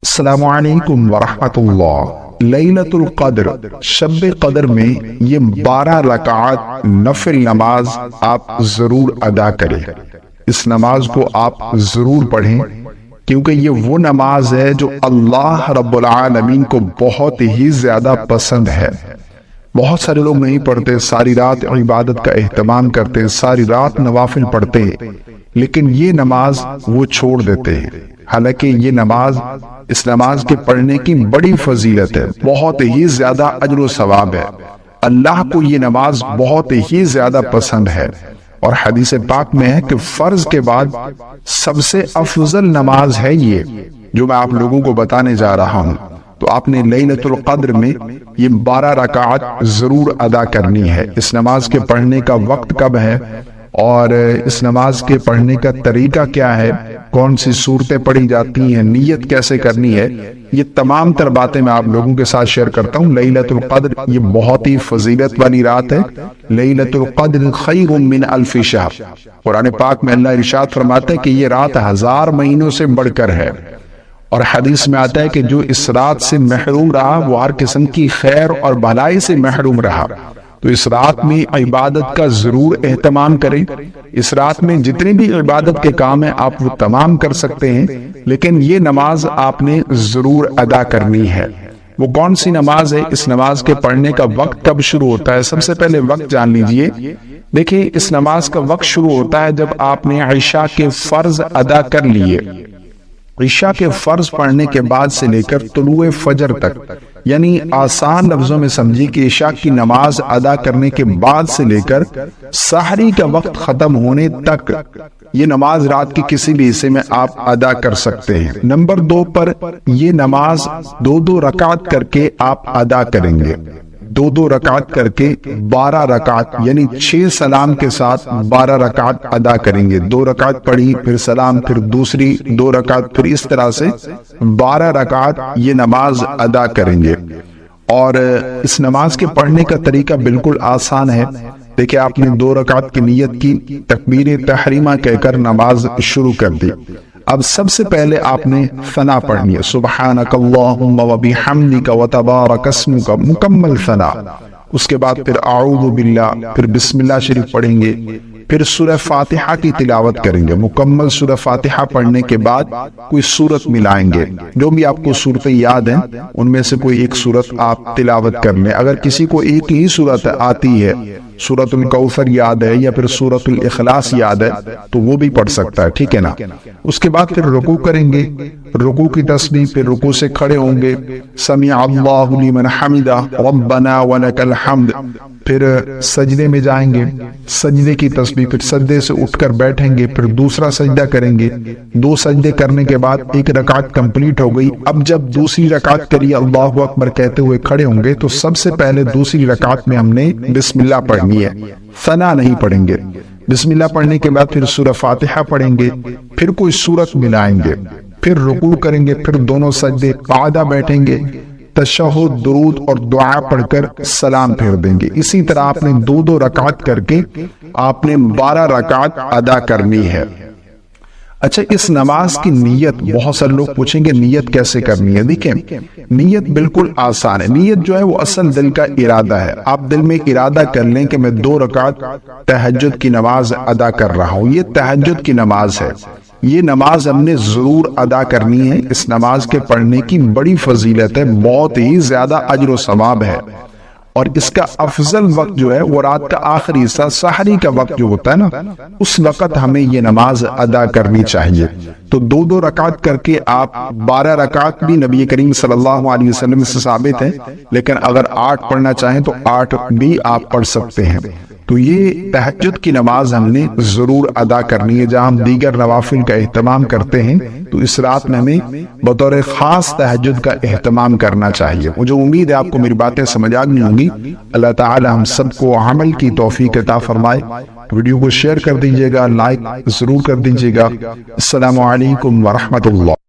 السلام علیکم ورحمۃ اللہ۔ لیلۃ القدر شب قدر میں یہ 12 رکعات نفل نماز آپ ضرور ادا کریں۔ اس نماز کو آپ ضرور پڑھیں کیونکہ یہ وہ نماز ہے جو اللہ رب العالمین کو بہت ہی زیادہ پسند ہے۔ بہت سارے لوگ نہیں پڑھتے، ساری رات عبادت کا اہتمام کرتے، ساری رات نوافل پڑھتے، لیکن یہ نماز وہ چھوڑ دیتے ہیں۔ حالانکہ یہ نماز، اس نماز کے پڑھنے کی بڑی فضیلت ہے، بہت ہی زیادہ اجر و ثواب ہے۔ اللہ کو یہ نماز بہت ہی زیادہ پسند ہے، اور حدیث پاک میں ہے کہ فرض کے بعد سب سے افضل نماز ہے یہ جو میں آپ لوگوں کو بتانے جا رہا ہوں۔ تو آپ نے لیلۃ القدر میں یہ 12 رکعات ضرور ادا کرنی ہے۔ اس نماز کے پڑھنے کا وقت کب ہے اور اس نماز کے پڑھنے کا طریقہ کیا ہے، کون سی صورتیں پڑھی جاتی ہیں، نیت کیسے کرنی ہے، یہ تمام تر باتیں میں آپ لوگوں کے ساتھ شیئر کرتا ہوں۔ لیلۃ القدر یہ بہت ہی فضیلت والی رات ہے۔ لیلۃ القدر خیر من الف شہر، قرآن پاک میں اللہ ارشاد فرماتا ہے کہ یہ رات 1000 مہینوں سے بڑھ کر ہے، اور حدیث میں آتا ہے کہ جو اس رات سے محروم رہا وہ ہر قسم کی خیر اور بھلائی سے محروم رہا۔ تو اس رات میں عبادت کا ضرور اہتمام کریں۔ اس رات میں جتنے بھی عبادت کے کام ہیں آپ وہ تمام کر سکتے ہیں، لیکن یہ نماز آپ نے ضرور ادا کرنی ہے۔ وہ کون سی نماز ہے؟ اس نماز کے پڑھنے کا وقت کب شروع ہوتا ہے؟ سب سے پہلے وقت جان لیجئے۔ دیکھیں، اس نماز کا وقت شروع ہوتا ہے جب آپ نے عشاء کے فرض ادا کر لیے۔ عشاء کے فرض پڑھنے کے بعد سے لے کر طلوع فجر تک، یعنی آسان لفظوں میں سمجھی کہ عشاء کی نماز ادا کرنے کے بعد سے لے کر سحری کا وقت ختم ہونے تک یہ نماز رات کی کسی بھی حصے میں آپ ادا کر سکتے ہیں۔ نمبر 2 پر یہ نماز 2 رکعت کر کے آپ ادا کریں گے۔ 2 رکعت کر کے 12 رکعت، یعنی 6 سلام کے ساتھ 12 رکعت ادا کریں گے۔ 2 رکعت پڑھی، پھر سلام، پھر دوسری 2 رکعت، پھر اس طرح سے 12 رکعت یہ نماز ادا کریں گے۔ اور اس نماز کے پڑھنے کا طریقہ بالکل آسان ہے۔ دیکھیں، آپ نے 2 رکعت کی نیت کی، تکبیر تحریمہ کہہ کر نماز شروع کر دی۔ اب سب سے پہلے آپ نے ثنا پڑھنی ہے، سبحانک اللہم وبحمدک وتبارک اسمک، مکمل ثنا۔ اس کے بعد پھر اعوذ باللہ، پھر بسم اللہ شریف پڑھیں گے، پھر سورہ فاتحہ کی تلاوت کریں گے۔ مکمل سورہ فاتحہ پڑھنے کے بعد کوئی سورت ملائیں گے، جو بھی آپ کو سورتیں یاد ہیں ان میں سے کوئی ایک سورت آپ تلاوت کر لیں۔ اگر کسی کو ایک ہی سورت آتی ہے، سورۃ الکوثر یاد ہے یا پھر سورۃ الاخلاص یاد ہے، تو وہ بھی پڑھ سکتا ہے، ٹھیک ہے نا۔ اس کے بعد پھر رکوع کریں گے، رکوع کی تسبیح، پھر رکوع سے کھڑے ہوں گے، سمع اللہ لمن حمدہ ربنا ولک الحمد، پھر سجدے میں جائیں گے، سجدے کی تسبیح، پھر سجدے سے اٹھ کر بیٹھیں گے، پھر دوسرا سجدہ کریں گے۔ 2 سجدے کرنے کے بعد 1 رکعت کمپلیٹ ہو گئی۔ اب جب دوسری رکعت کریے اللہ اکبر کہتے ہوئے کھڑے ہوں گے، تو سب سے پہلے دوسری رکعت میں ہم نے بسم اللہ پڑھنی ہے، ثنا نہیں پڑھیں گے۔ بسم اللہ پڑھنے کے بعد پھر سورہ فاتحہ پڑھیں گے، پھر کوئی سورت ملائیں گے، پھر رکوع کریں گے، پھر دونوں سجدے، قاعدہ بیٹھیں گے، تشہد، درود اور دعا پڑھ کر سلام پھیر دیں گے۔ اسی طرح آپ نے 2 رکعت کر کے آپ نے 12 رکعت ادا کرنی ہے۔ اچھا، اس نماز کی نیت، بہت سارے لوگ پوچھیں گے نیت کیسے کرنی ہے۔ دیکھیں، نیت بالکل آسان ہے۔ نیت جو ہے وہ اصل دل کا ارادہ ہے۔ آپ دل میں ارادہ کر لیں کہ میں 2 رکعت تہجد کی نماز ادا کر رہا ہوں۔ یہ تہجد کی نماز ہے، یہ نماز ہم نے ضرور ادا کرنی ہے۔ اس نماز کے پڑھنے کی بڑی فضیلت ہے، بہت ہی زیادہ اجر و ثواب ہے، اور اس کا افضل وقت جو ہے وہ رات کا آخری حصہ، سحری کا وقت جو ہوتا ہے نا، اس وقت ہمیں یہ نماز ادا کرنی چاہیے۔ تو 2 رکعت کر کے آپ 12 رکعت بھی نبی کریم صلی اللہ علیہ وسلم سے ثابت ہے، لیکن اگر 8 پڑھنا چاہیں تو 8 بھی آپ پڑھ سکتے ہیں۔ تو یہ تہجد کی نماز ہم نے ضرور ادا کرنی ہے۔ جہاں ہم دیگر نوافل کا اہتمام کرتے ہیں، تو اس رات میں ہمیں بطور خاص تہجد کا اہتمام کرنا چاہیے۔ مجھے امید ہے آپ کو میری باتیں سمجھ آ گئی ہوں گی۔ اللہ تعالی ہم سب کو عمل کی توفیق عطا فرمائے۔ ویڈیو کو شیئر کر دیجیے گا، لائک ضرور کر دیجیے گا۔ السلام علیکم ورحمۃ اللہ۔